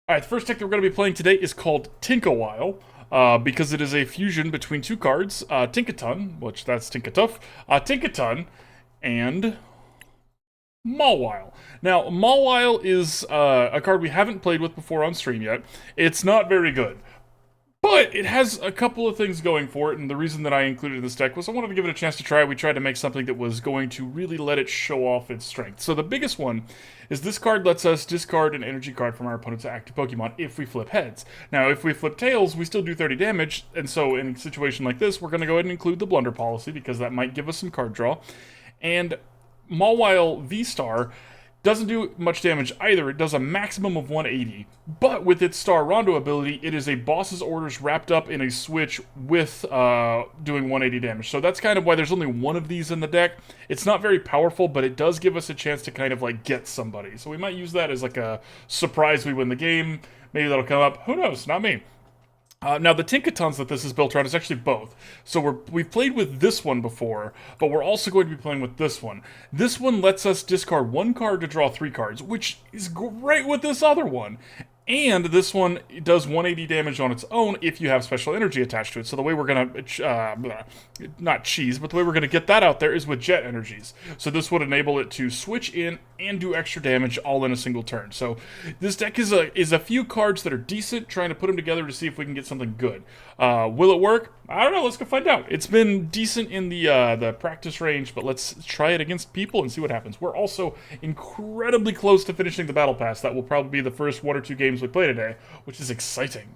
Alright, the first deck that we're going to be playing today is called Tinkawile, because it is a fusion between two cards, Tinkaton, which that's Tinkatuff, Tinkaton, and Mawile. Now, Mawile is a card we haven't played with before on stream yet. It's not very good. But it has a couple of things going for it, and the reason that I included it in this deck was I wanted to give it a chance to try it. We tried to make something that was going to really let it show off its strength. So the biggest one is this card lets us discard an energy card from our opponent's active Pokemon if we flip heads. Now, if we flip tails, we still do 30 damage, and so in a situation like this, we're going to go ahead and include the Blunder Policy, because that might give us some card draw. And Mawile V STAR doesn't do much damage either. It does a maximum of 180. But with its Star Rondo ability, it is a boss's orders wrapped up in a switch with doing 180 damage. So that's kind of why there's only one of these in the deck. It's not very powerful, but it does give us a chance to kind of like get somebody. So we might use that as like a surprise we win the game. Maybe that'll come up. Who knows? Not me. Now, the Tinkatons that this is built around is actually both. So we've played with this one before, but we're also going to be playing with this one. This one lets us discard one card to draw 3 cards, which is great with this other one. And this one does 180 damage on its own if you have special energy attached to it. So the way we're going to, not cheese, but the way we're going to get that out there is with jet energies. So this would enable it to switch in and do extra damage all in a single turn. So this deck is a few cards that are decent, trying to put them together to see if we can get something good. Will it work? I don't know, let's go find out. It's been decent in the practice range, but let's try it against people and see what happens. We're also incredibly close to finishing the Battle Pass. That will probably be the first 1 or 2 games we play today, which is exciting.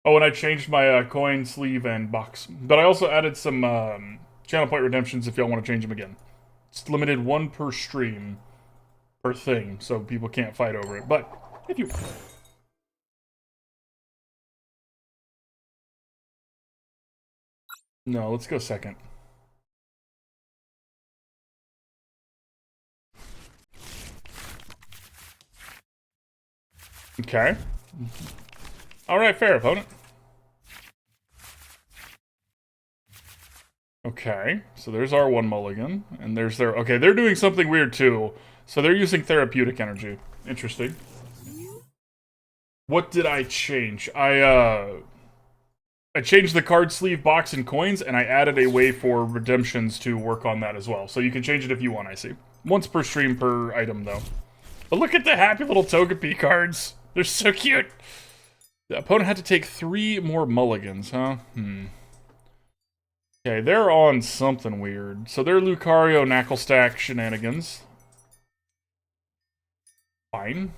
Oh, and I changed my coin, sleeve, and box. But I also added some channel point redemptions if y'all want to change them again. It's limited 1 per stream, per thing, so people can't fight over it. But if you... No, let's go second. Okay. Alright, fair, opponent. Okay, so there's our 1 mulligan, and there's their... Okay, they're doing something weird, too. So they're using therapeutic energy. Interesting. What did I change? I changed the card sleeve, box, and coins, and I added a way for redemptions to work on that as well. So you can change it if you want, I see. Once per stream per item, though. But look at the happy little Togepi cards. They're so cute. The opponent had to take 3 more mulligans, huh? Okay, they're on something weird. So they're Lucario Knucklestack shenanigans. Fine.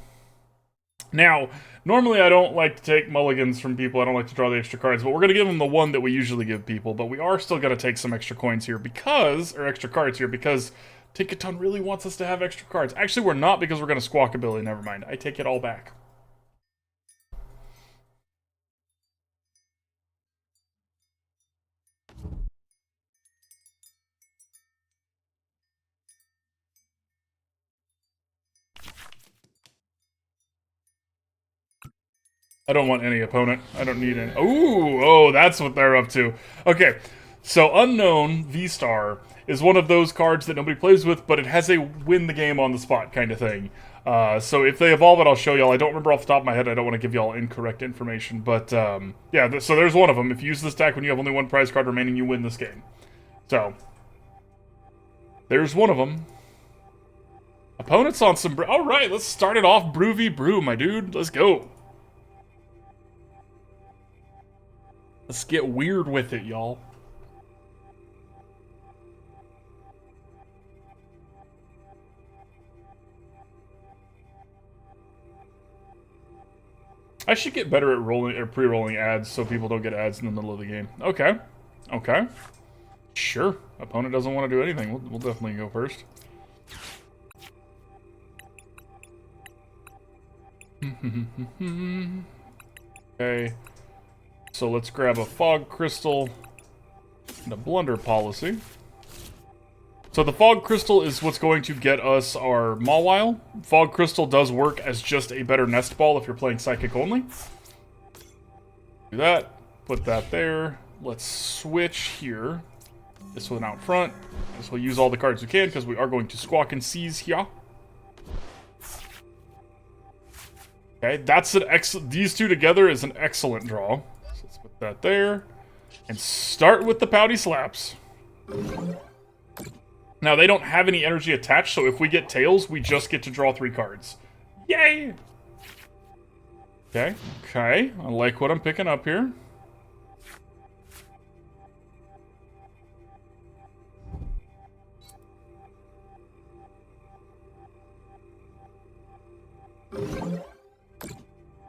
Now, normally I don't like to take mulligans from people. I don't like to draw the extra cards, but we're going to give them the one that we usually give people. But we are still going to take some extra coins here because, or extra cards here, because Tinkaton really wants us to have extra cards. Actually, we're not, because we're going to Squawkabilly. Never mind. I take it all back. I don't want any opponent. I don't need any. Ooh, oh, that's what they're up to. Okay, so Unknown V-Star is one of those cards that nobody plays with, but it has a win the game on the spot kind of thing. So if they evolve it, I'll show y'all. I don't remember off the top of my head. I don't want to give y'all incorrect information. But, yeah, so there's one of them. If you use this deck when you have only 1 prize card remaining, you win this game. So, there's one of them. Opponent's on some... Alright, let's start it off Brew v Brew, my dude. Let's go. Let's get weird with it, y'all. I should get better at rolling or pre-rolling ads so people don't get ads in the middle of the game. Okay. Okay. Sure. Opponent doesn't want to do anything. We'll definitely go first. Okay. So let's grab a Fog Crystal and a Blunder Policy. So the Fog Crystal is what's going to get us our Mawile. Fog Crystal does work as just a better nest ball if you're playing Psychic only. Do that. Put that there. Let's switch here. This one out front. Because we'll use all the cards we can, because we are going to Squawk and Seize here. Okay, that's an excellent... These two together is an excellent draw. So let's put that there. And start with the Pouty Slaps. Now, they don't have any energy attached, so if we get Tails, we just get to draw 3 cards. Yay! Okay, okay. I like what I'm picking up here.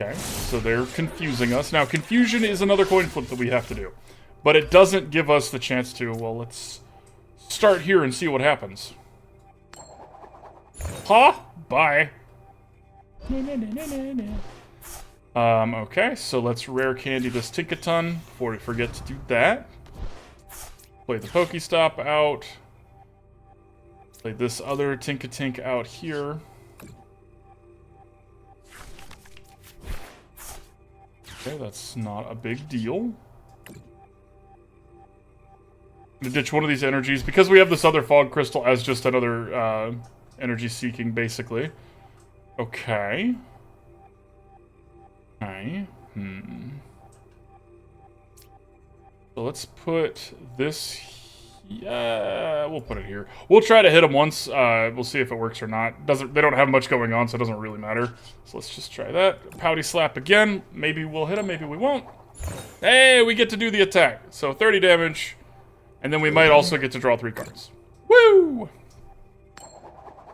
Okay, so they're confusing us. Now, confusion is another coin flip that we have to do. But it doesn't give us the chance to, well, let's start here and see what happens. Huh? Bye. Okay, so let's Rare Candy this Tinkaton before we forget to do that. Play the PokéStop out. Play this other Tinkatink out here. Okay, that's not a big deal. I'm gonna ditch one of these energies because we have this other Fog Crystal as just another energy seeking, basically. Okay. Okay. So let's put this. Yeah, we'll put it here. We'll try to hit them once. We'll see if it works or not. They don't have much going on, so it doesn't really matter. So let's just try that. Pouty Slap again. Maybe we'll hit them, maybe we won't. Hey, we get to do the attack. So 30 damage. And then we might also get to draw 3 cards. Woo!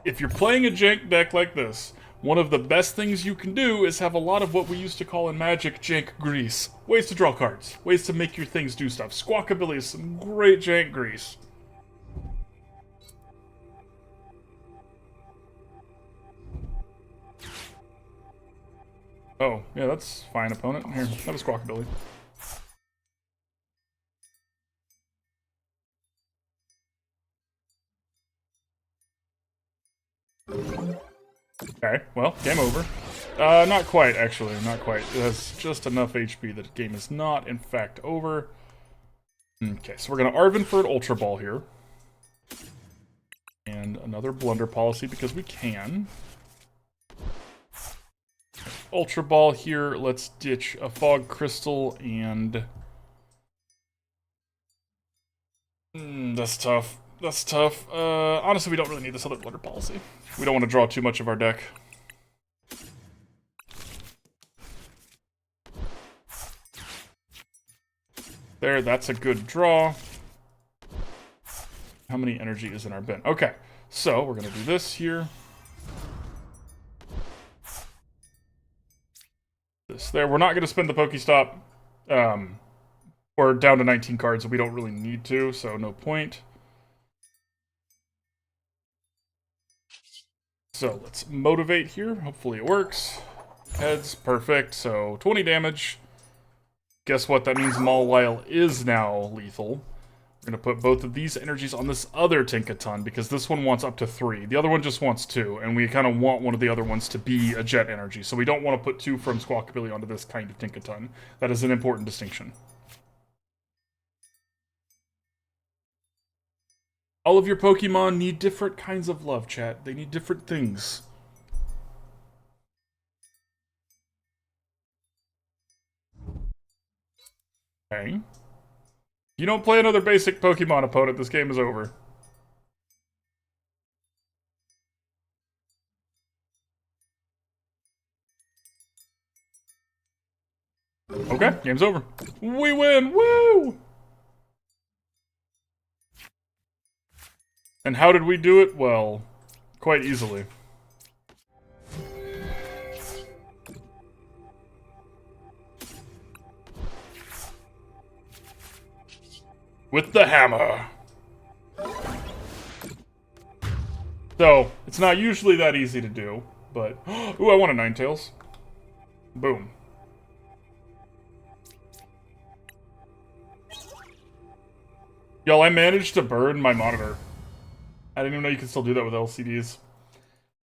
If you're playing a jank deck like this, one of the best things you can do is have a lot of what we used to call in Magic jank grease. Ways to draw cards. Ways to make your things do stuff. Squawkabilly is some great jank grease. Oh, yeah, that's fine, opponent. Here, have a Squawkabilly. Okay, well, game over. Not quite, actually, not quite. It has just enough HP that the game is not, in fact, over. Okay, so we're going to Arven for an Ultra Ball here. And another Blunder Policy, because we can. Ultra Ball here, let's ditch a Fog Crystal, and... that's tough. That's tough. Honestly, we don't really need this other Blunder Policy. We don't want to draw too much of our deck. There, that's a good draw. How many energy is in our bin? Okay, so we're going to do this here. This there. We're not going to spend the PokéStop. We're down to 19 cards, so we don't really need to, so no point. So let's motivate here. Hopefully it works. Heads, perfect. So 20 damage. Guess what? That means Mawile is now lethal. We're going to put both of these energies on this other Tinkaton, because this one wants up to 3. The other one just wants 2, and we kind of want one of the other ones to be a jet energy. So we don't want to put 2 from Squawkabilly onto this kind of Tinkaton. That is an important distinction. All of your Pokemon need different kinds of love, chat. They need different things. Okay. If you don't play another basic Pokemon opponent, this game is over. Okay, game's over. We win! Woo! And how did we do it? Well, quite easily. With the hammer. So, it's not usually that easy to do, but... Ooh, I want a Ninetales. Boom. Y'all, I managed to burn my monitor. I didn't even know you could still do that with LCDs.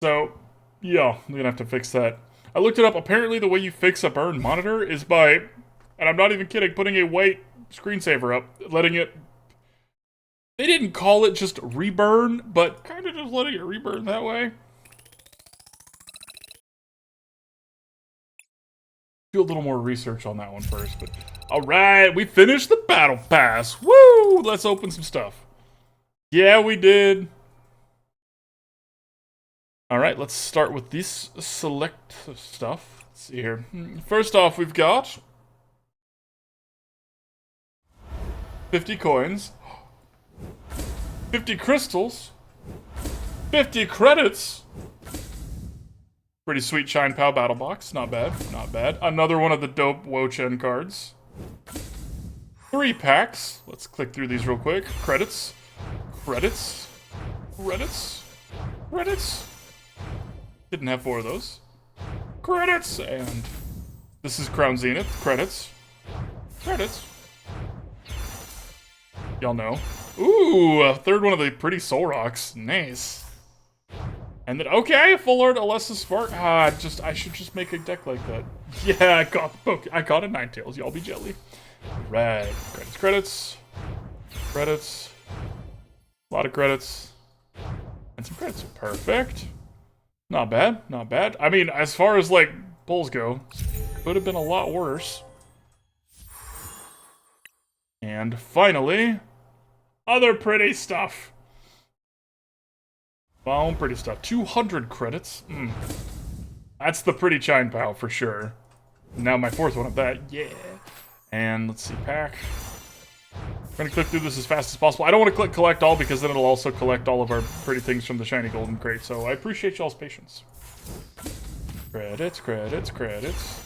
So, yeah, I'm gonna have to fix that. I looked it up. Apparently the way you fix a burned monitor is by, and I'm not even kidding, putting a white screensaver up, letting it... They didn't call it just reburn, but kind of just letting it reburn that way. Do a little more research on that one first, but alright, we finished the battle pass. Woo! Let's open some stuff. Yeah, we did. Alright, let's start with this select stuff. Let's see here. First off, we've got 50 coins, 50 crystals, 50 credits. Pretty sweet Shine PAL battle box. Not bad, not bad. Another one of the dope Wo-Chen cards. 3 packs. Let's click through these real quick. Credits. Credits. Credits. Credits. Didn't have 4 of those. Credits! And this is Crown Zenith. Credits. Credits. Y'all know. Ooh, a third one of the pretty Soul Rocks. Nice. And then, okay, full art Alessa Spark. I should just make a deck like that. Yeah, I got a Ninetales. Y'all be jelly. Right. Credits, credits. Credits. A lot of credits. And some credits. Perfect. Not bad, not bad. I mean, as far as, like, pulls go, could have been a lot worse. And finally, other pretty stuff. Well, pretty stuff. 200 credits. That's the pretty Shine PAL for sure. Now my 4th one of that. Yeah. And let's see, pack. I'm gonna click through this as fast as possible. I don't want to click collect all because then it'll also collect all of our pretty things from the shiny golden crate. So I appreciate y'all's patience. Credits, credits, credits.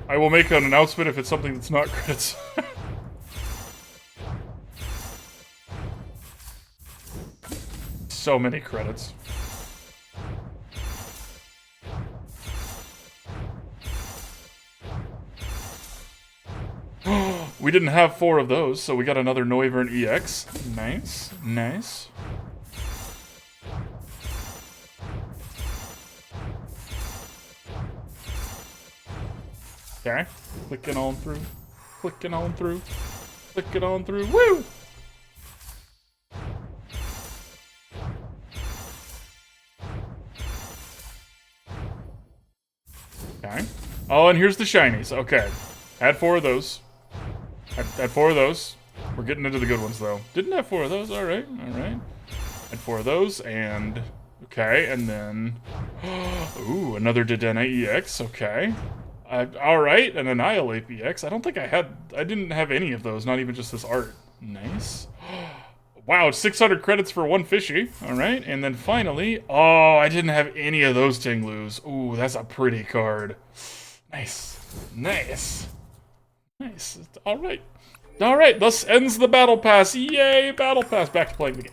I will make an announcement if it's something that's not credits. So many credits. We didn't have 4 of those, so we got another Noivern EX. Nice, nice. Okay, clicking on through, clicking on through, clicking on through. Woo! Okay. Oh, and here's the shinies. Okay. Had 4 of those. Had 4 of those. We're getting into the good ones, though. Didn't have 4 of those. Alright, alright. Had 4 of those, and... Okay, and then... Ooh, another Dedenne EX. Okay. Alright, an Annihilate EX. I don't think I didn't have any of those, not even just this art. Nice. Wow, 600 credits for 1 fishy. Alright, and then finally... Oh, I didn't have any of those Tinglus. Ooh, that's a pretty card. Nice. Nice. Nice. Alright. Alright, thus ends the Battle Pass. Yay, Battle Pass. Back to playing the game.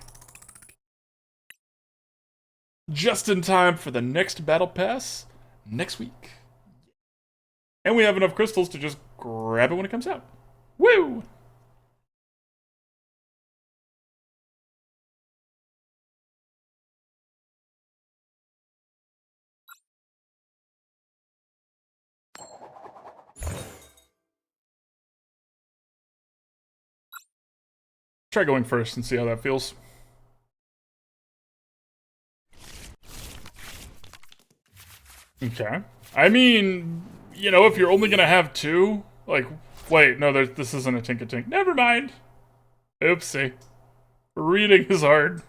Just in time for the next Battle Pass next week. And we have enough crystals to just grab it when it comes out. Woo! Try going first and see how that feels. Okay. I mean, you know, if you're only gonna have 2, like, wait, no, this isn't a Tinkatink. Never mind. Oopsie. Reading is hard.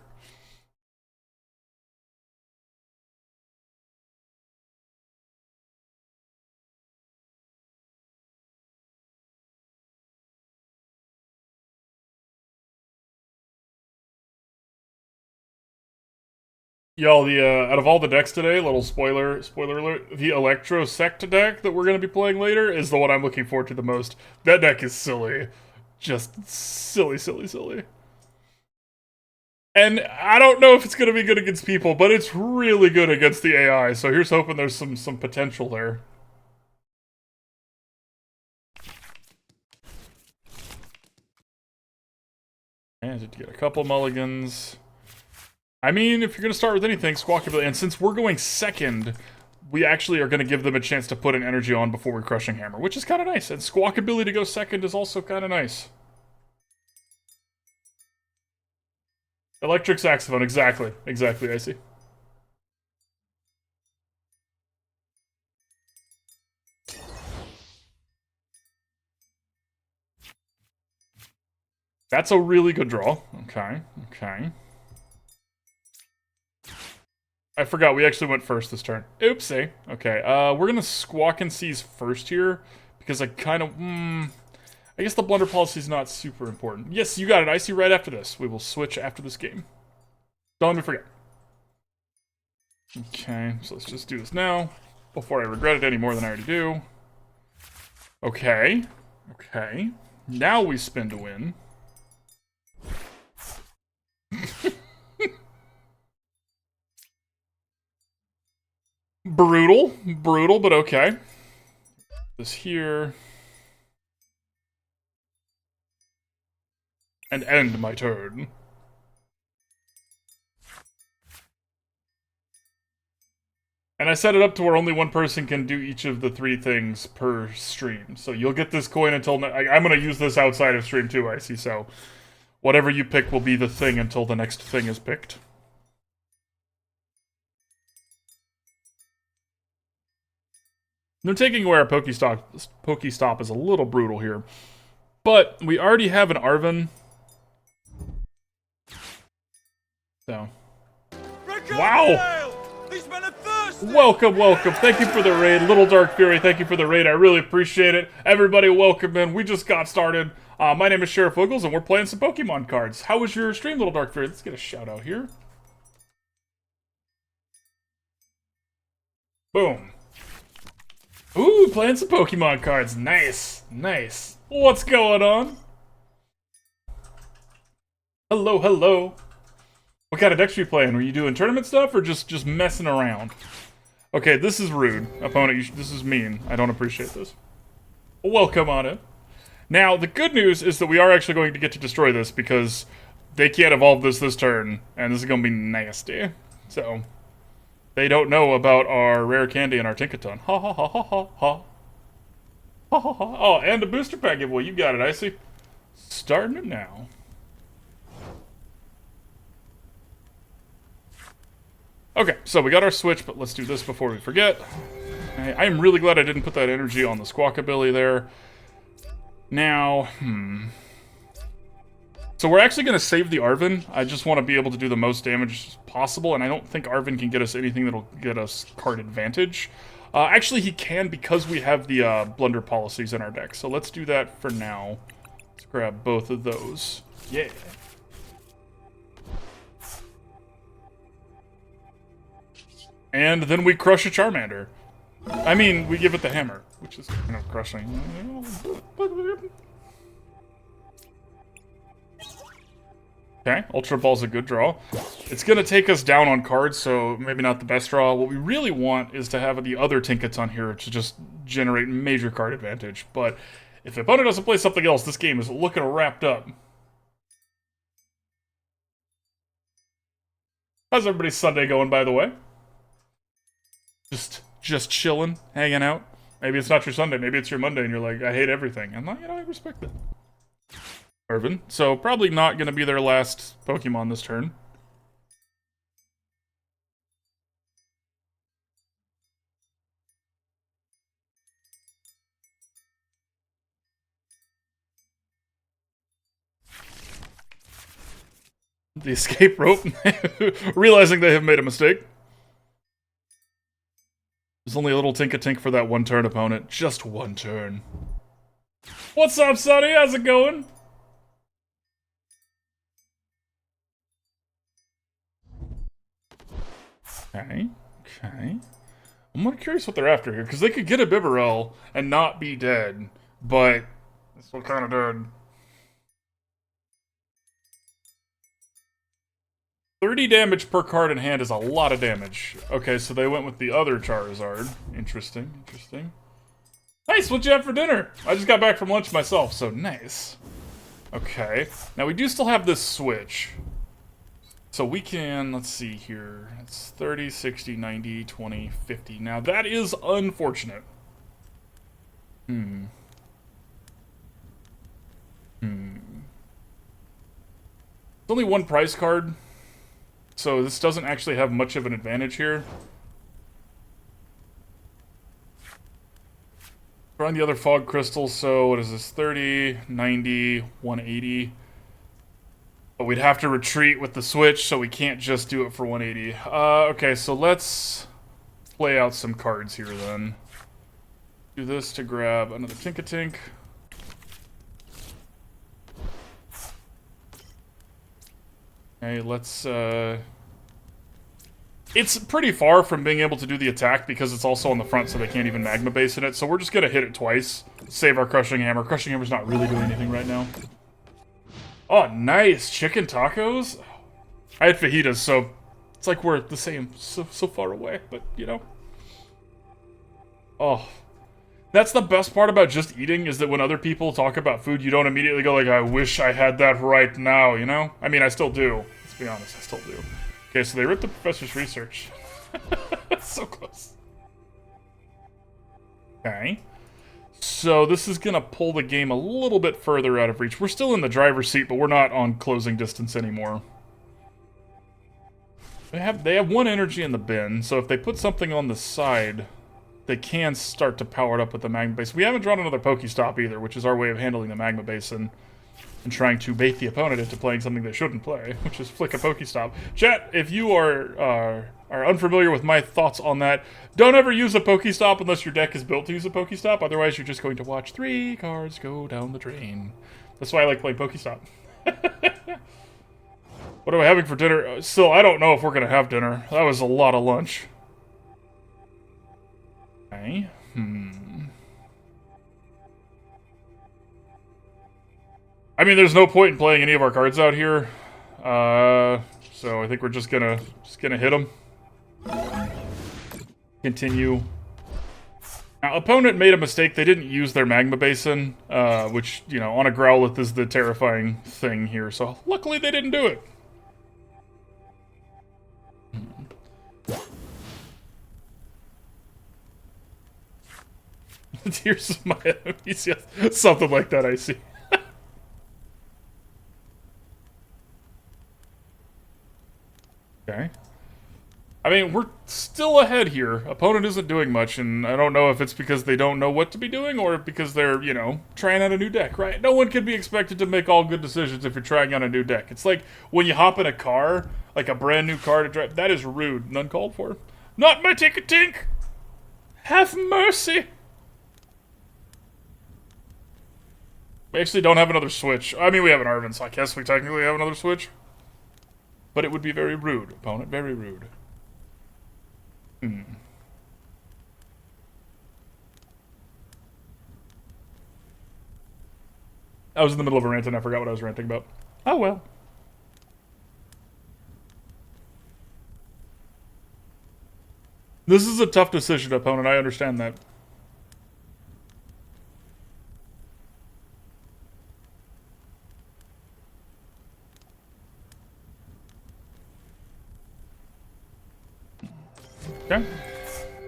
Y'all, the out of all the decks today, little spoiler alert, the Electro Sect deck that we're gonna be playing later is the one I'm looking forward to the most. That deck is silly. Just silly, silly, silly. And I don't know if it's gonna be good against people, but it's really good against the AI, so here's hoping there's some potential there. And did get a couple mulligans. I mean, if you're going to start with anything, Squawkabilly, and since we're going second, we actually are going to give them a chance to put an energy on before we Crushing Hammer, which is kind of nice. And Squawkabilly to go second is also kind of nice. Electric saxophone, exactly. Exactly, I see. That's a really good draw. Okay, okay. I forgot we actually went first this turn. Oopsie. Okay, we're gonna Squawk and Seize first here, because I kind of, I guess the Blunder Policy is not super important. Yes, you got it, Icy, right after this. We will switch after this game. Don't let me forget. Okay, so let's just do this now, before I regret it any more than I already do. Okay, okay. Now we spin to win. Brutal, brutal, but okay. This here. And end my turn. And I set it up to where only one person can do each of the 3 things per stream. So you'll get this coin until... I'm going to use this outside of stream too, I see. So whatever you pick will be the thing until the next thing is picked. They're taking away our PokéStop is a little brutal here. But we already have an Arven. So. Wow! Welcome, welcome. Thank you for the raid. Little Dark Fury, thank you for the raid. I really appreciate it. Everybody, welcome in. We just got started. My name is Sheriff Wiggles, and we're playing some Pokemon cards. How was your stream, Little Dark Fury? Let's get a shout out here. Boom. Ooh, playing some Pokemon cards. Nice, nice. What's going on? Hello, hello. What kind of decks are you playing? Were you doing tournament stuff or just messing around? Okay, this is rude. Opponent, this is mean. I don't appreciate this. Welcome on in. Now, the good news is that we are actually going to get to destroy this because they can't evolve this turn, and this is going to be nasty. So, they don't know about our Rare Candy and our Tinkaton. Ha ha ha ha ha ha. Ha ha ha. Oh, and a booster pack giveaway. You got it, Icy. Starting it now. Okay, so we got our switch, but let's do this before we forget. I am really glad I didn't put that energy on the Squawkabilly there. Now, so we're actually going to save the Arven. I just want to be able to do the most damage possible, and I don't think Arven can get us anything that'll get us card advantage. Actually, he can because we have the Blunder Policies in our deck. So let's do that for now. Let's grab both of those. Yeah. And then we crush a Charmander. I mean, we give it the hammer, which is kind of crushing. Okay, Ultra Ball's a good draw. It's going to take us down on cards, so maybe not the best draw. What we really want is to have the other Tinkaton here to just generate major card advantage. But if the opponent doesn't play something else, this game is looking wrapped up. How's everybody's Sunday going, by the way? Just chilling, hanging out. Maybe it's not your Sunday, maybe it's your Monday, and you're like, I hate everything. I'm like, I respect that. Arven. So probably not going to be their last Pokemon this turn. The escape rope. Realizing they have made a mistake. There's only a little Tinkatink for that one turn, opponent. Just one turn. What's up, Sonny? How's it going? Okay, okay. I'm more curious what they're after here, because they could get a Bibarel and not be dead, but it's what kind of dead. 30 damage per card in hand is a lot of damage. Okay, so they went with the other Charizard. Interesting, interesting. Nice, what'd you have for dinner? I just got back from lunch myself, so nice. Okay, now we do still have this switch. So we can, let's see here. It's 30, 60, 90, 20, 50. Now that is unfortunate. It's only one prize card. So this doesn't actually have much of an advantage here. Trying the other Fog Crystal, so what is this? 30, 90, 180. But we'd have to retreat with the switch, so we can't just do it for 180. Okay, so let's play out some cards here then. Do this to grab another Tinkatink. Okay, let's, it's pretty far from being able to do the attack because it's also on the front, so they can't even Magma Base in it. So we're just gonna hit it twice. Save our Crushing Hammer. Crushing Hammer's not really doing anything right now. Oh, nice! Chicken tacos? I had fajitas, so it's like we're the same. So far away, but, you know. Oh. That's the best part about just eating, is that when other people talk about food, you don't immediately go like, I wish I had that right now, you know? I mean, I still do. Let's be honest, I still do. Okay, so they ripped the professor's research. So close. Okay. So this is going to pull the game a little bit further out of reach. We're still in the driver's seat, but we're not on closing distance anymore. They have one energy in the bin, so if they put something on the side, they can start to power it up with the Magma Base. We haven't drawn another PokéStop either, which is our way of handling the Magma Basin and trying to bait the opponent into playing something they shouldn't play, which is flick a PokéStop. Chat, if you are unfamiliar with my thoughts on that, don't ever use a PokéStop unless your deck is built to use a PokéStop. Otherwise, you're just going to watch 3 cards go down the drain. That's why I like playing PokéStop. What are we having for dinner? Still, I don't know if we're going to have dinner. That was a lot of lunch. Okay. I mean, there's no point in playing any of our cards out here. So I think we're just gonna hit them. Continue. Now, opponent made a mistake. They didn't use their Magma Basin, which, you know, on a Growlithe is the terrifying thing here. So luckily they didn't do it. Tears of my enemies. Yes, something like that, I see. Okay. I mean, we're still ahead here. Opponent isn't doing much, and I don't know if it's because they don't know what to be doing or because they're, you know, trying out a new deck, right? No one can be expected to make all good decisions if you're trying out a new deck. It's like when you hop in a car, like a brand new car to drive. That is rude and uncalled for. Not my Tinkatink! Have mercy! We actually don't have another switch. I mean, we have an Arven, so I guess we technically have another switch. But it would be very rude, opponent. Very rude. I was in the middle of a rant and I forgot what I was ranting about. Oh well. This is a tough decision, opponent. I understand that. Okay.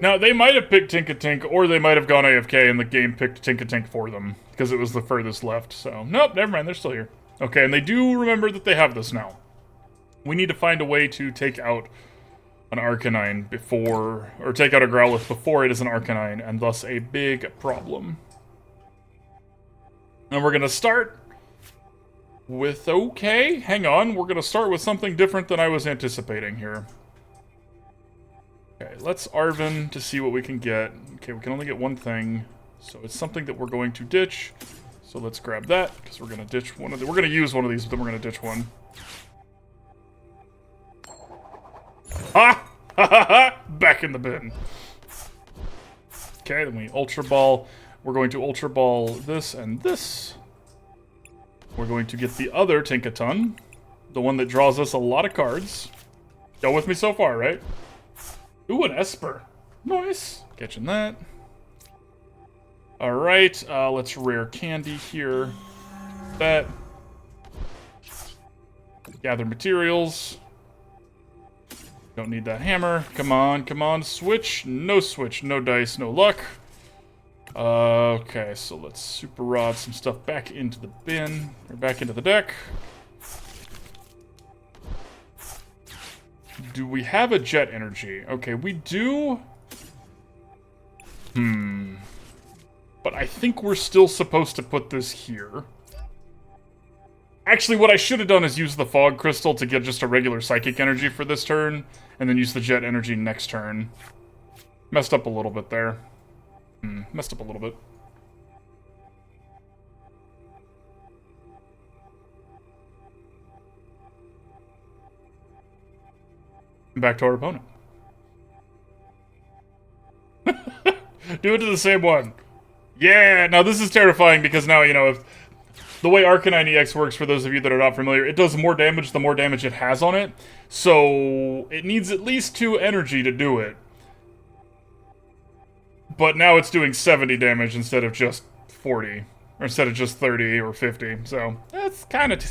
Now, they might have picked Tinkatink, or they might have gone AFK and the game picked Tinkatink for them, because it was the furthest left, so... Nope, never mind, they're still here. Okay, and they do remember that they have this now. We need to find a way to take out an Arcanine before... or take out a Growlithe before it is an Arcanine, and thus a big problem. And we're gonna start with... Okay, hang on, we're gonna start with something different than I was anticipating here. Okay, let's Arven to see what we can get. Okay, we can only get one thing, so it's something that we're going to ditch. So let's grab that, because we're going to ditch one of the... We're going to use one of these, but then we're going to ditch one. Ha! Ha ha ha! Back in the bin. Okay, then we Ultra Ball. We're going to Ultra Ball this and this. We're going to get the other Tinkaton, the one that draws us a lot of cards. Go with me so far, right? Ooh, an Esper. Nice. Catching that. Alright, let's Rare Candy here. That. Gather materials. Don't need that hammer. Come on, come on. Switch. No switch. No dice. No luck. Okay, so let's Super Rod some stuff back into the bin. Or back into the deck. Do we have a jet energy? Okay, we do. But I think we're still supposed to put this here. Actually, what I should have done is use the Fog Crystal to get just a regular Psychic Energy for this turn, and then use the Jet Energy next turn. Messed up a little bit there. Messed up a little bit. Back to our opponent. Do it to the same one. Yeah, now this is terrifying because now, you know, if the way Arcanine EX works, for those of you that are not familiar, it does more damage the more damage it has on it. So it needs at least 2 energy to do it. But now it's doing 70 damage instead of just 40. Or instead of just 30 or 50. So that's kind of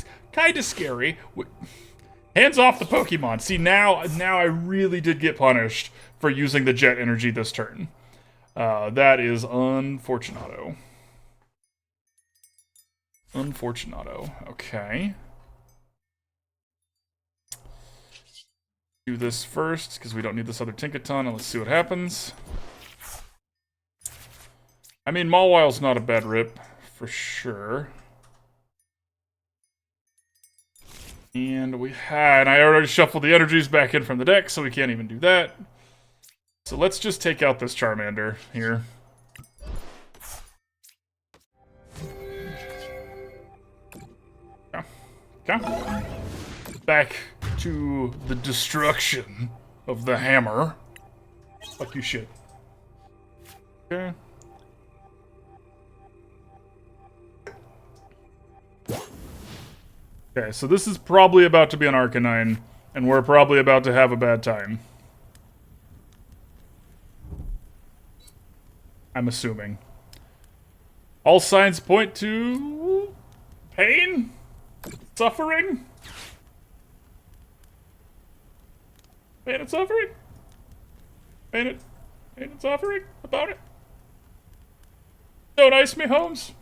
scary. Hands off the Pokemon. See, now I really did get punished for using the Jet Energy this turn. That is unfortunato. Unfortunato. Okay. Do this first, because we don't need this other Tinkaton, and let's see what happens. I mean, Mawile's not a bad rip, for sure. And I already shuffled the energies back in from the deck, so we can't even do that. So let's just take out this Charmander here. Okay. Back to the destruction of the hammer. Fuck you, shit. Okay. Okay, so this is probably about to be an Arcanine, and we're probably about to have a bad time. I'm assuming. All signs point to pain? Suffering? Pain and suffering? Pain and suffering about it? Don't ice me, Holmes.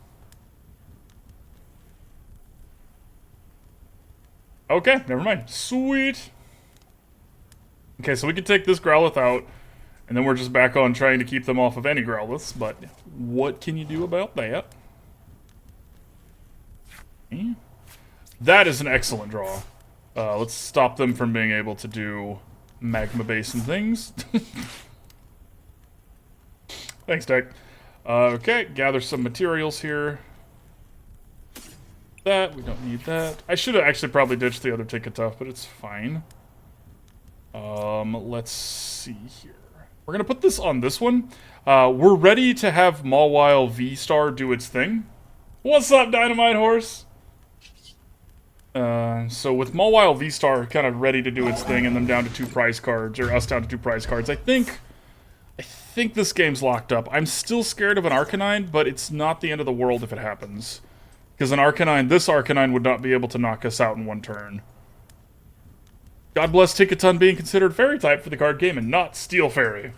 Okay, never mind. Sweet. Okay, so we can take this Growlithe out, and then we're just back on trying to keep them off of any Growliths, but what can you do about that? Okay. That is an excellent draw. Let's stop them from being able to do Magma Base and things. Thanks, deck. Okay, gather some materials here. That, we don't need that. I should have actually probably ditched the other Tinkatuff, but it's fine. Let's see here. We're gonna put this on this one. We're ready to have Mawile V-STAR do its thing. What's up, Dynamite Horse? So with Mawile V-STAR kind of ready to do its thing and them down to 2 prize cards, or us down to 2 prize cards, I think this game's locked up. I'm still scared of an Arcanine, but it's not the end of the world if it happens. Because this Arcanine would not be able to knock us out in 1 turn. God bless Tinkaton being considered Fairy type for the card game and not Steel Fairy.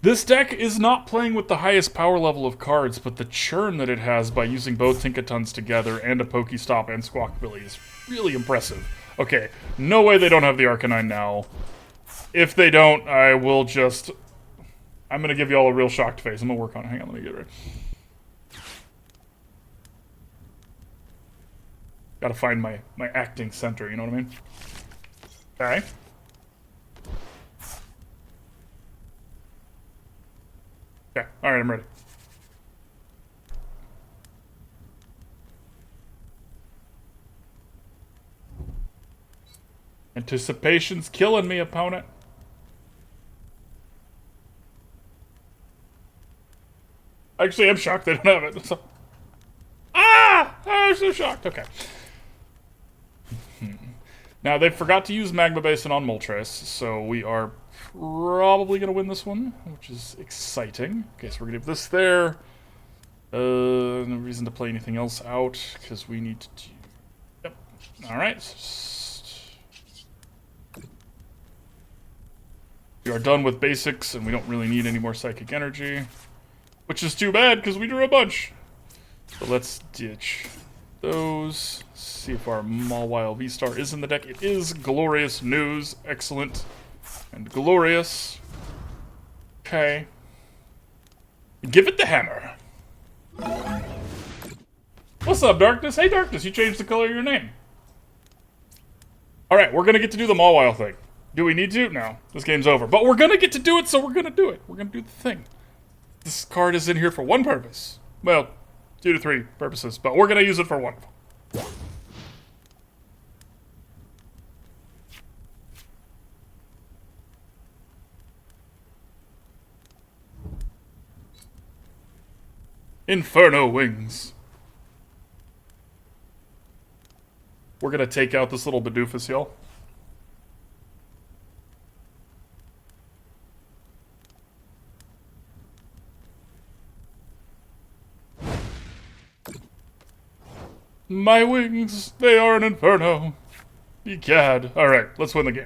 This deck is not playing with the highest power level of cards, but the churn that it has by using both Tinkatons together and a PokéStop and Squawkabilly is really impressive. Okay, no way they don't have the Arcanine now. If they don't, I will just... I'm gonna give you all a real shocked face. I'm gonna work on it. Hang on, let me get it right. Gotta find my acting center, you know what I mean? Okay. Okay, alright, I'm ready. Anticipation's killing me, opponent. Actually, I'm shocked they don't have it. So... Ah! I'm so shocked. Okay. Now, they forgot to use Magma Basin on Moltres, so we are probably going to win this one, which is exciting. Okay, so we're going to give this there. No reason to play anything else out, because we need to do... Yep. Alright. We are done with basics, and we don't really need any more psychic energy. Which is too bad, because we drew a bunch. So let's ditch those. See if our Mawile V-Star is in the deck. It is. Glorious news. Excellent. And glorious. Okay. Give it the hammer. What's up, Darkness? Hey, Darkness, you changed the color of your name. Alright, we're gonna get to do the Mawile thing. Do we need to? No. This game's over. But we're gonna get to do it, so we're gonna do it. We're gonna do the thing. This card is in here for one purpose. Well, 2 to 3 purposes, but we're gonna use it for one. Inferno Wings. We're gonna take out this little Bidoofus, y'all. My wings, they are an inferno. Egad. Alright, let's win the game.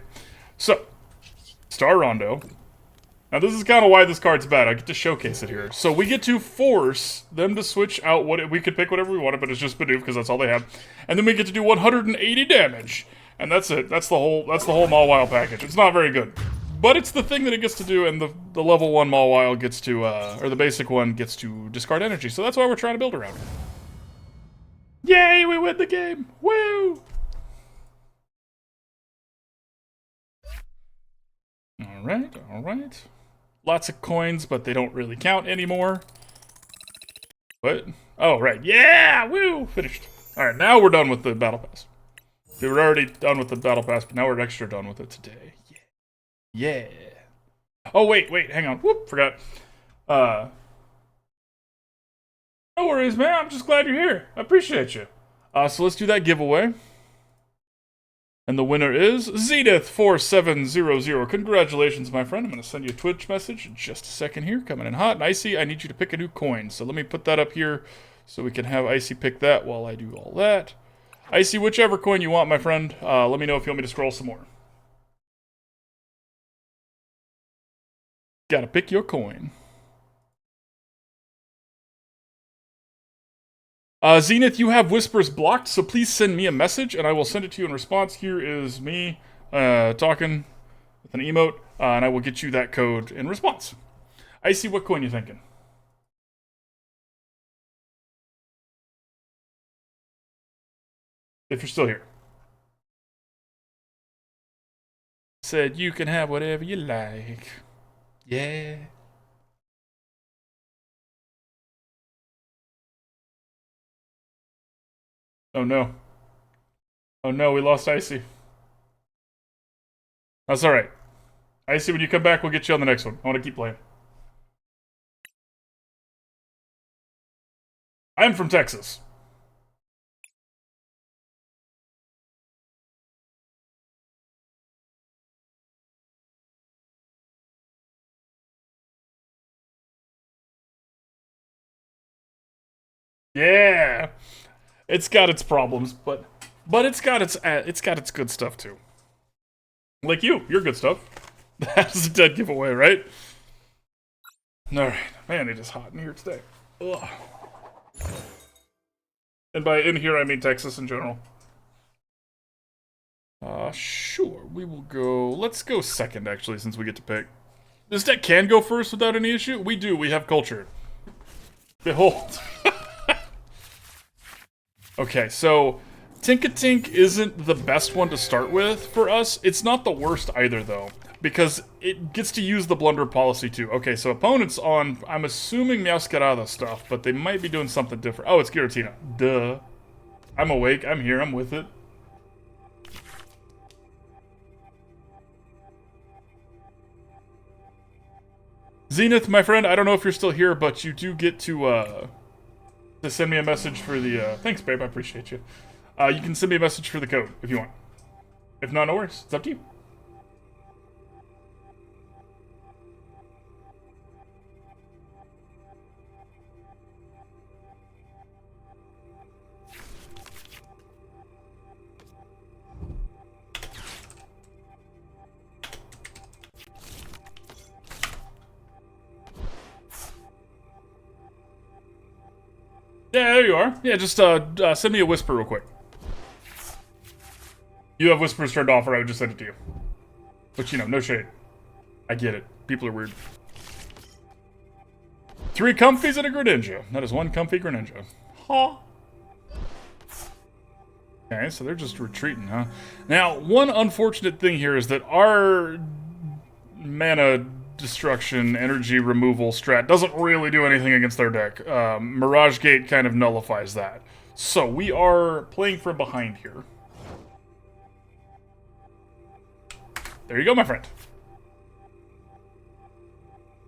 So, Star Rondo. Now this is kind of why this card's bad. I get to showcase it here. So we get to force them to switch out what we could pick whatever we wanted, but it's just Bidoof because that's all they have. And then we get to do 180 damage. And that's it. That's the whole Mawile package. It's not very good. But it's the thing that it gets to do, and the level 1 Mawile gets to, or the basic one gets to discard energy. So that's why we're trying to build around it. Yay, we win the game! Woo! Alright, alright. Lots of coins, but they don't really count anymore. What? Oh, right. Yeah! Woo! Finished. Alright, now we're done with the Battle Pass. We were already done with the Battle Pass, but now we're extra done with it today. Yeah. Yeah. Oh, wait, hang on. Whoop, forgot. No worries, man. I'm just glad you're here. I appreciate you. So let's do that giveaway. And the winner is Zenith4700. Congratulations, my friend. I'm going to send you a Twitch message in just a second here. Coming in hot and icy. I need you to pick a new coin. So let me put that up here so we can have Icy pick that while I do all that. Icy, whichever coin you want, my friend. Let me know if you want me to scroll some more. Gotta pick your coin. Zenith, you have whispers blocked, so please send me a message, and I will send it to you in response. Here is me talking with an emote, and I will get you that code in response. Icy, what coin you thinking? If you're still here. Said you can have whatever you like. Yeah. Oh no. Oh no, we lost Icy. That's alright. Icy, when you come back, we'll get you on the next one. I want to keep playing. I'm from Texas. Yeah. It's got its problems, but it's got its good stuff too. Like you're good stuff. That's a dead giveaway, right? Alright. Man, it is hot in here today. Ugh. And by in here, I mean Texas in general. Sure. We will go... Let's go second, actually, since we get to pick. This deck can go first without any issue? We do. We have culture. Behold. Okay, so... Tinkatink isn't the best one to start with for us. It's not the worst either, though. Because it gets to use the Blunder Policy, too. Okay, so opponent's on, I'm assuming Meowscarada stuff, but they might be doing something different. Oh, it's Giratina. Duh. I'm awake. I'm here. I'm with it. Zenith, my friend, I don't know if you're still here, but you do get to send me a message for the, thanks, babe, I appreciate you. You can send me a message for the code, if you want. If not, no worries. It's up to you. Yeah, there you are. Yeah, just send me a whisper real quick. You have whispers turned off, or I would just send it to you. But you know, no shade. I get it. People are weird. 3 comfies and a Greninja. That is 1 comfy Greninja. Huh. Okay, so they're just retreating, huh? Now, one unfortunate thing here is that our mana destruction, energy removal strat doesn't really do anything against their deck. Mirage Gate kind of nullifies that. So we are playing from behind here. There you go, my friend.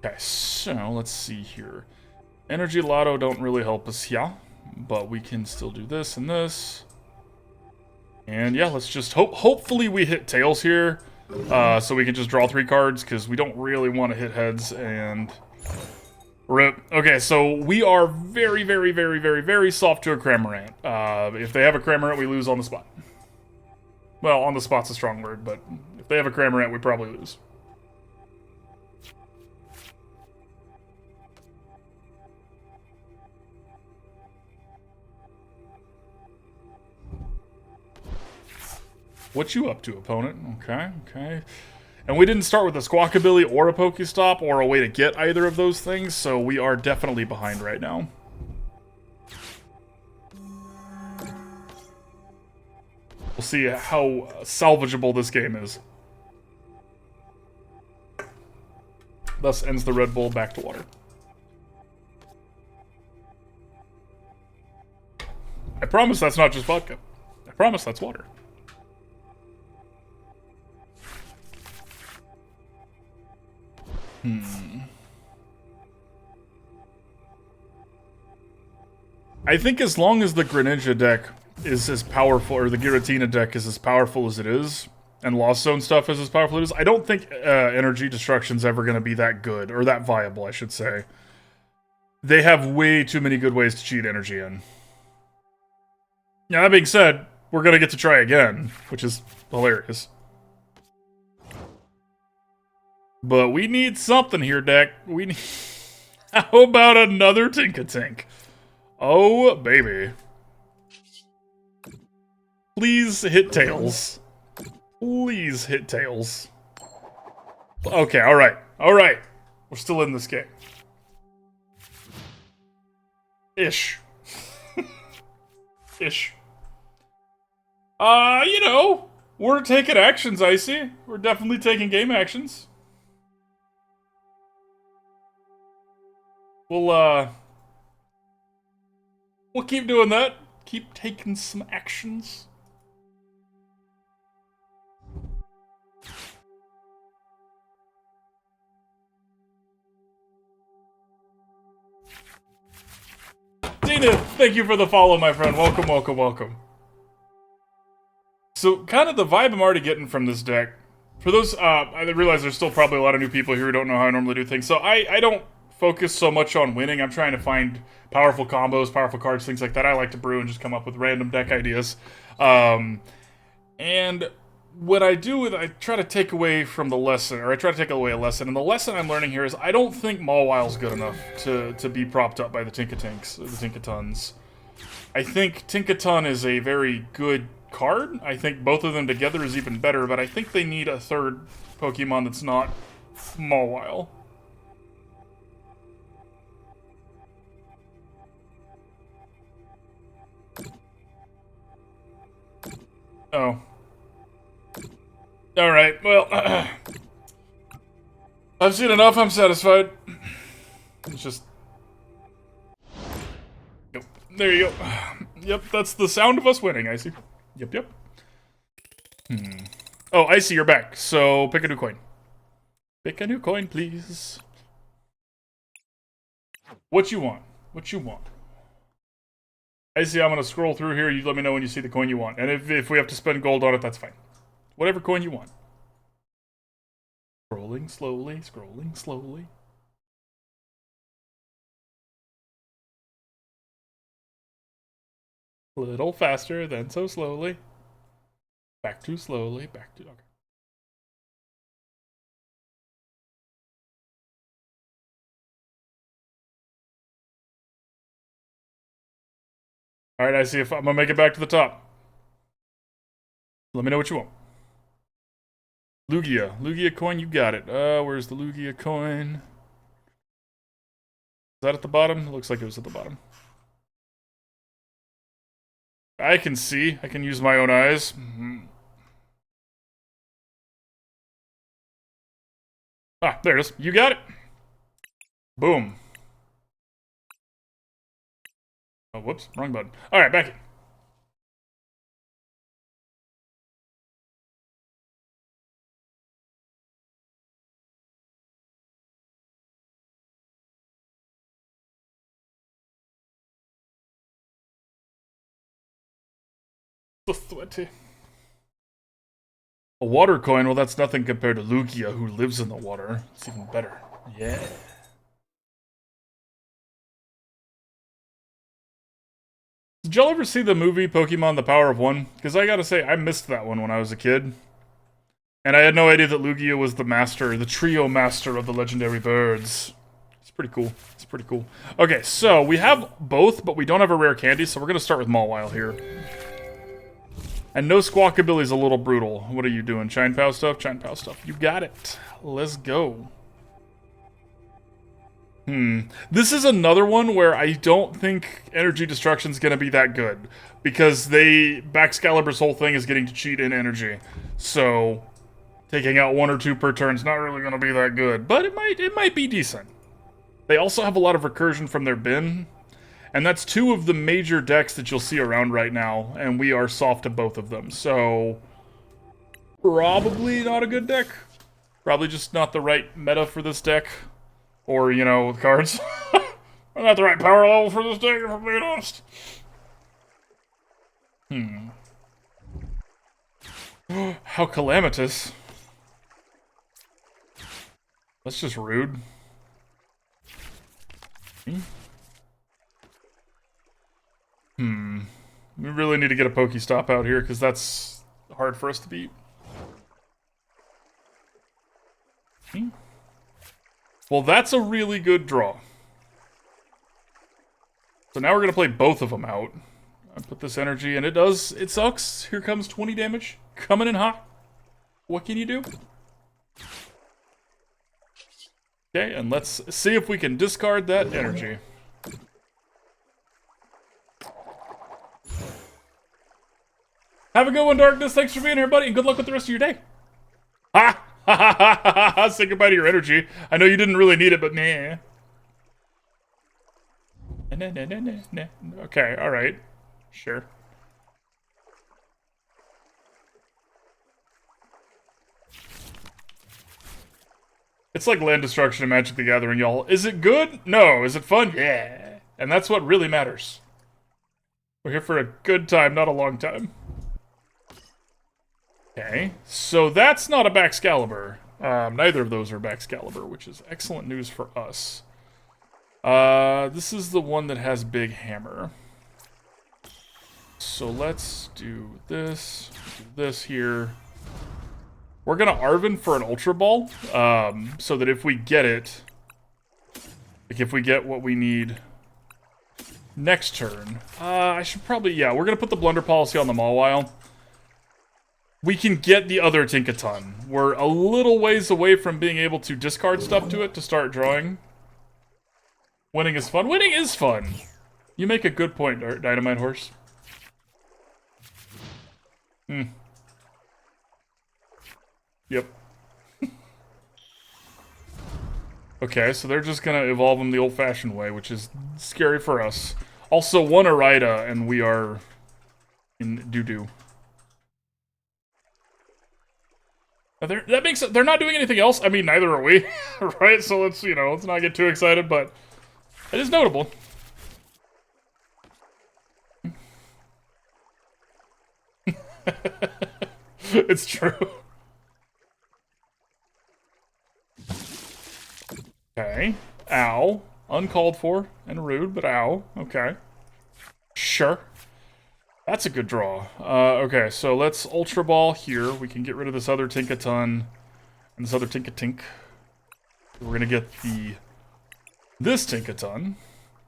Okay, so let's see here. Energy Loto don't really help us here, but we can still do this and this. And yeah, let's just hopefully we hit tails here, so we can just draw 3 cards, because we don't really want to hit heads, and rip. Okay, so we are very, very, very, very, very soft to a Cramorant. If they have a Cramorant, we lose on the spot. Well, on the spot's a strong word, but if they have a Cramorant, we probably lose. What you up to, opponent? Okay, okay. And we didn't start with a Squawkabilly or a PokéStop or a way to get either of those things, so we are definitely behind right now. We'll see how salvageable this game is. Thus ends the Red Bull. Back to water. I promise that's not just vodka. I promise that's water. I think as long as the Greninja deck is as powerful, or the Giratina deck is as powerful as it is, and Lost Zone stuff is as powerful as it is, I don't think Energy Destruction's ever going to be that good, or that viable, I should say. They have way too many good ways to cheat energy in. Now, that being said, we're going to get to try again, which is hilarious. But we need something here, deck. We need... How about another Tinkatink? Oh, baby. Please hit tails. Please hit tails. Okay, alright. Alright. We're still in this game. Ish. Ish. You know, we're taking actions, Icy. We're definitely taking game actions. We'll keep doing that. Keep taking some actions. Dina, thank you for the follow, my friend. Welcome, welcome, welcome. So, kind of the vibe I'm already getting from this deck. For those, I realize there's still probably a lot of new people here who don't know how I normally do things. So, I don't focus so much on winning. I'm trying to find powerful combos, powerful cards, things like that. I like to brew and just come up with random deck ideas. And what I do is I try to take away from the lesson, or I try to take away a lesson. And the lesson I'm learning here is I don't think Mawile's good enough to be propped up by the Tinkatinks, the Tinkatons. I think Tinkaton is a very good card. I think both of them together is even better, but I think they need a third Pokemon that's not Mawile. Oh. Alright, well, I've seen enough, I'm satisfied. It's just... Yep. There you go. Yep, that's the sound of us winning, Icy. Yep, yep. Oh, Icy, you're back, so pick a new coin. Pick a new coin, please. What you want? What you want? Icy, I'm gonna scroll through here, you let me know when you see the coin you want. And if we have to spend gold on it, that's fine. Whatever coin you want. Scrolling slowly, scrolling slowly. A little faster, then so slowly. Back too slowly, back to... Okay. All right, I see if I'm gonna make it back to the top. Let me know what you want. Lugia. Lugia coin, you got it. Where's the Lugia coin? Is that at the bottom? It looks like it was at the bottom. I can see. I can use my own eyes. Ah, there it is. You got it. Boom. Oh, whoops. Wrong button. All right, back in. Sweaty. A water coin? Well, that's nothing compared to Lugia, who lives in the water. It's even better. Yeah. Did y'all ever see the movie Pokemon The Power of One? Because I gotta say, I missed that one when I was a kid. And I had no idea that Lugia was the master, the trio master of the legendary birds. It's pretty cool. It's pretty cool. Okay, so we have both, but we don't have a rare candy, so we're gonna start with Mawile here. And no Squawkabilly is a little brutal. What are you doing? Shine PAL stuff? Shine PAL stuff. You got it. Let's go. This is another one where I don't think Energy Destruction's gonna be that good. Because Baxcalibur's whole thing is getting to cheat in energy. So taking out 1 or 2 per turn is not really gonna be that good. But it might be decent. They also have a lot of recursion from their bin. And that's 2 of the major decks that you'll see around right now, and we are soft to both of them. So, probably not a good deck. Probably just not the right meta for this deck. Or, you know, with cards. Not the right power level for this deck, if I'm being honest. How calamitous. That's just rude. We really need to get a PokéStop out here, because that's hard for us to beat. Well, that's a really good draw. So now we're going to play both of them out. I put this energy, and it sucks. Here comes 20 damage. Coming in hot. What can you do? Okay, and let's see if we can discard that energy. Have a good one, Darkness. Thanks for being here, buddy, and good luck with the rest of your day. Ha! Ha ha ha ha ha! Say goodbye to your energy. I know you didn't really need it, but nah. Okay, alright. Sure. It's like land destruction and Magic the Gathering, y'all. Is it good? No. Is it fun? Yeah. And that's what really matters. We're here for a good time, not a long time. Okay, so that's not a Baxcalibur. Neither of those are Baxcalibur, which is excellent news for us. This is the one that has Big Hammer. So let's do this here. We're gonna Arven for an Ultra Ball, so that if we get it, like if we get what we need next turn, I should probably, yeah, we're gonna put the Blunder Policy on the Mawile. We can get the other Tinkaton. We're a little ways away from being able to discard stuff to it to start drawing. Winning is fun. Winning is fun. You make a good point, Dynamite Horse. Yep. Okay, so they're just gonna evolve them the old-fashioned way, which is scary for us. Also, 1 Arida, and we are in doo-doo. That makes it, they're not doing anything else. I mean, neither are we, right? So let's, you know, let's not get too excited, but it is notable. It's true. Okay. Ow. Uncalled for and rude, but ow. Okay. Sure. That's a good draw. Okay, so let's Ultra Ball here. We can get rid of this other Tinkaton and this other Tinkatink. We're gonna get this Tinkaton.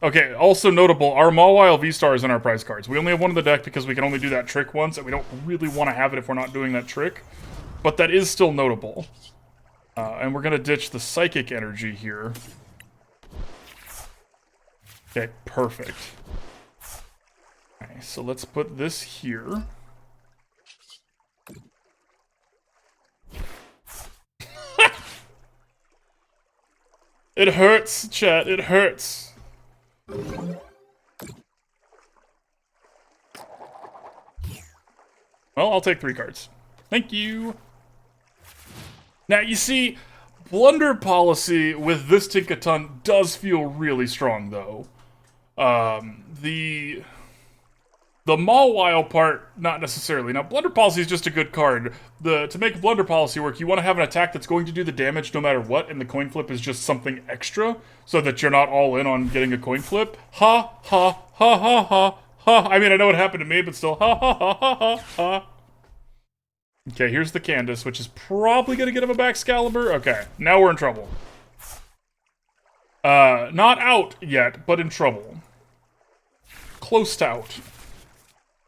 Okay, also notable, our Mawile V-STAR is in our prize cards. We only have one in the deck because we can only do that trick once, and we don't really want to have it if we're not doing that trick. But that is still notable. And we're going to ditch the Psychic Energy here. Okay, perfect. Okay, so let's put this here. It hurts, chat, it hurts. Well, I'll take 3 cards. Thank you. Now, you see, Blunder Policy with this Tinkaton does feel really strong, though. The Mawile part, not necessarily. Now, Blunder Policy is just a good card. To make Blunder Policy work, you want to have an attack that's going to do the damage no matter what, and the coin flip is just something extra, so that you're not all in on getting a coin flip. Ha, ha, ha, ha, ha, ha. I mean, I know it happened to me, but still, ha, ha, ha, ha, ha, ha. Okay, here's the Candace, which is probably going to get him a Baxcalibur. Okay, now we're in trouble. Not out yet, but in trouble. Close to out.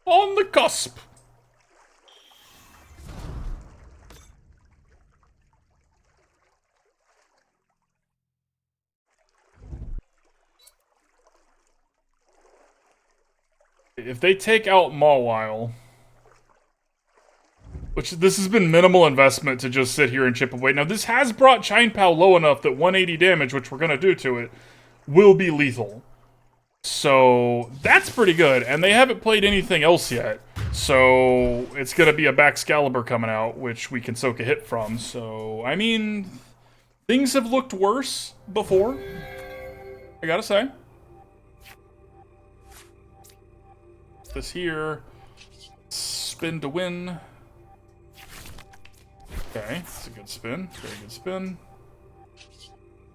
On the cusp. If they take out Mawile, which this has been minimal investment to just sit here and chip away. Now, this has brought Chine PAL low enough that 180 damage, which we're going to do to it, will be lethal. So, that's pretty good. And they haven't played anything else yet. So, it's going to be a Baxcalibur coming out, which we can soak a hit from. So, I mean, things have looked worse before, I gotta say. This here. Spin to win. Okay, it's a good spin. Very good spin.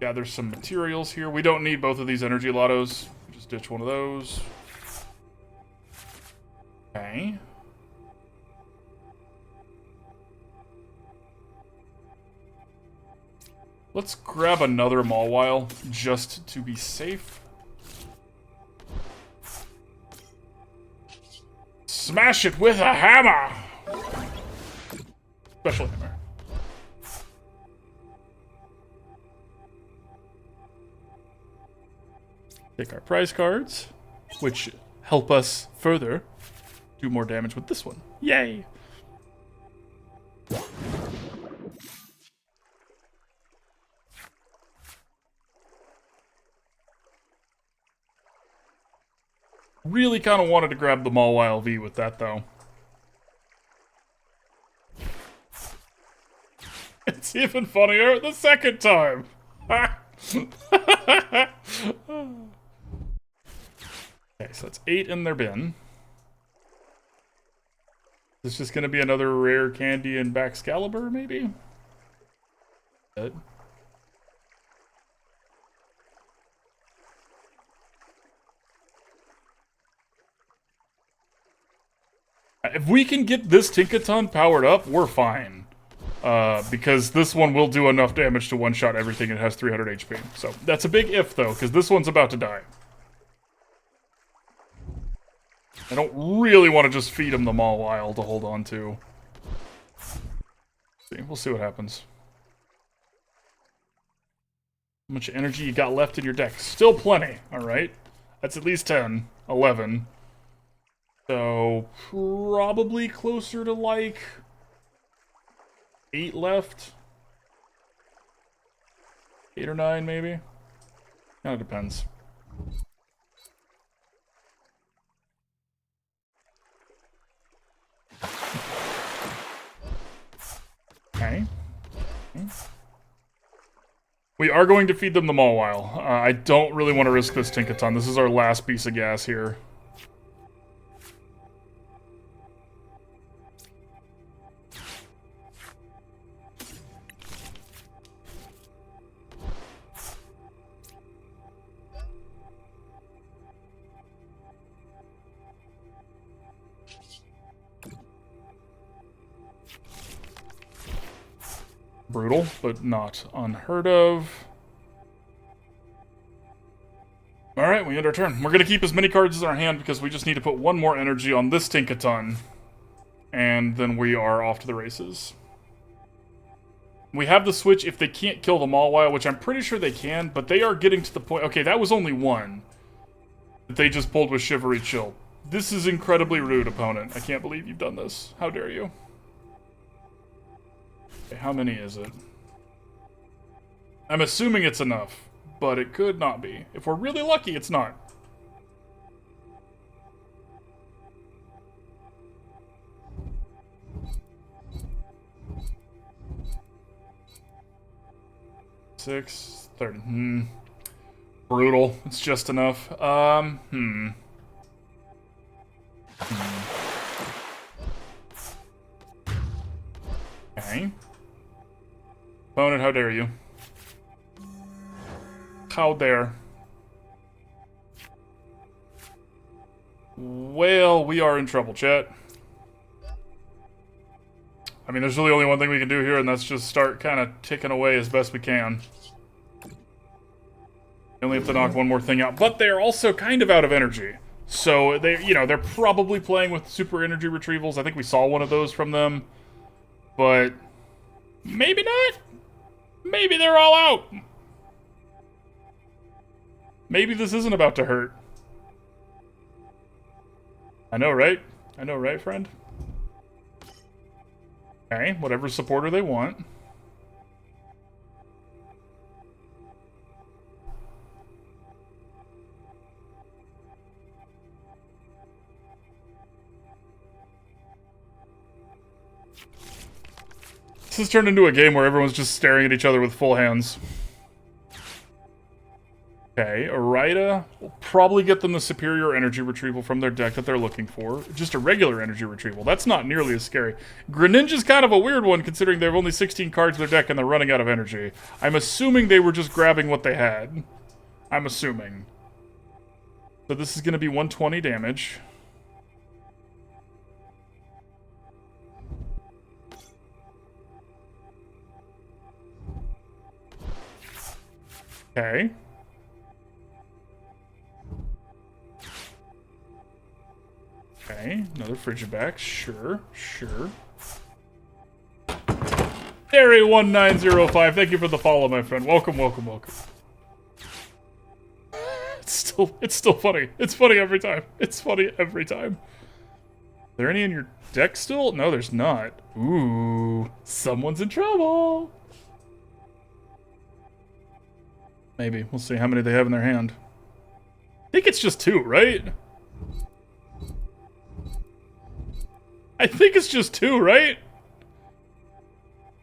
Gather some materials here. We don't need both of these Energy Lotos. Just ditch one of those. Okay. Let's grab another Mawile just to be safe. Smash it with a hammer! Special hammer. Take our prize cards, which help us further do more damage with this one. Yay! Really kind of wanted to grab the Mawile V with that, though. It's even funnier the second time! Okay, so that's 8 in their bin. Is this just gonna be another Rare Candy and Baxcalibur, maybe? Good. If we can get this Tinkaton powered up, we're fine. Because this one will do enough damage to one-shot everything. It has 300 HP. So, that's a big if, though, because this one's about to die. I don't really want to just feed him the Mawile to hold on to. We'll see what happens. How much energy you got left in your deck? Still plenty, alright? That's at least 10, 11. So, probably closer to, like, 8 left? 8 or 9, maybe? Kind of depends. Okay. We are going to feed them the Mawile. I don't really want to risk this Tinkaton. This is our last piece of gas here. Brutal, but not unheard of. Alright, we end our turn. We're going to keep as many cards as in our hand because we just need to put one more energy on this Tinkaton. And then we are off to the races. We have the switch if they can't kill the Mawile, which I'm pretty sure they can, but they are getting to the point... Okay, that was only one that they just pulled with Shivery Chill. This is incredibly rude, opponent. I can't believe you've done this. How dare you? Okay, how many is it? I'm assuming it's enough, but it could not be. If we're really lucky, it's not. Six, 30. Brutal. It's just enough. Okay. Opponent, how dare you? How dare. Well, we are in trouble, chat. I mean, there's really only one thing we can do here, and that's just start kind of ticking away as best we can. We only have to knock one more thing out, but they're also kind of out of energy. So, they're probably playing with super energy retrievals. I think we saw one of those from them. But maybe not. Maybe they're all out. Maybe this isn't about to hurt. I know, right? I know, right, friend? Okay, whatever supporter they want. This has turned into a game where everyone's just staring at each other with full hands. Okay, Arita will probably get them the superior energy retrieval from their deck that they're looking for. Just a regular energy retrieval. That's not nearly as scary. Greninja's kind of a weird one considering they have only 16 cards in their deck and they're running out of energy. I'm assuming they were just grabbing what they had. I'm assuming. So this is going to be 120 damage. Okay. Okay, another Frigiback. Sure, sure. Terry1905, thank you for the follow, my friend. Welcome, welcome, welcome. It's still funny. It's funny every time. It's funny every time. Are there any in your deck still? No, there's not. Ooh, someone's in trouble. Maybe. We'll see how many they have in their hand. I think it's just 2, right? I think it's just 2, right?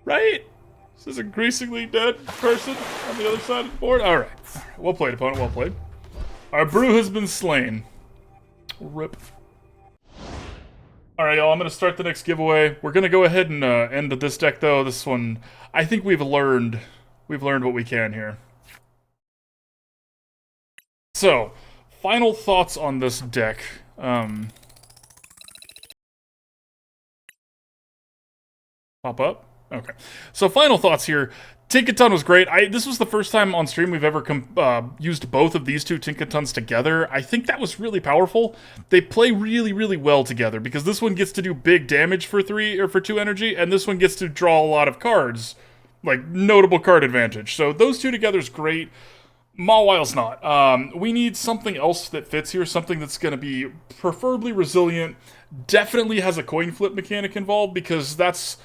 Right? This is a increasingly dead person on the other side of the board. Alright. Well played, opponent. Well played. Our brew has been slain. Rip. Alright, y'all. I'm going to start the next giveaway. We're going to go ahead and end this deck, though. This one, I think we've learned what we can here. So, final thoughts on this deck. Pop up? Okay. So, final thoughts here. Tinkaton was great. This was the first time on stream we've ever used both of these two Tinkatons together. I think that was really powerful. They play really, really well together because this one gets to do big damage for 3 or for 2 energy, and this one gets to draw a lot of cards. Like, notable card advantage. So, those two together is great. Mawile's not. We need something else that fits here, something that's going to be preferably resilient, definitely has a coin flip mechanic involved, because that's...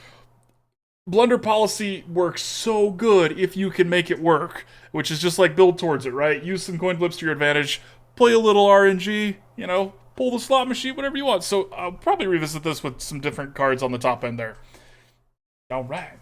Blunder Policy works so good if you can make it work, which is just like build towards it, right? Use some coin flips to your advantage, play a little RNG, you know, pull the slot machine, whatever you want. So I'll probably revisit this with some different cards on the top end there. Alright.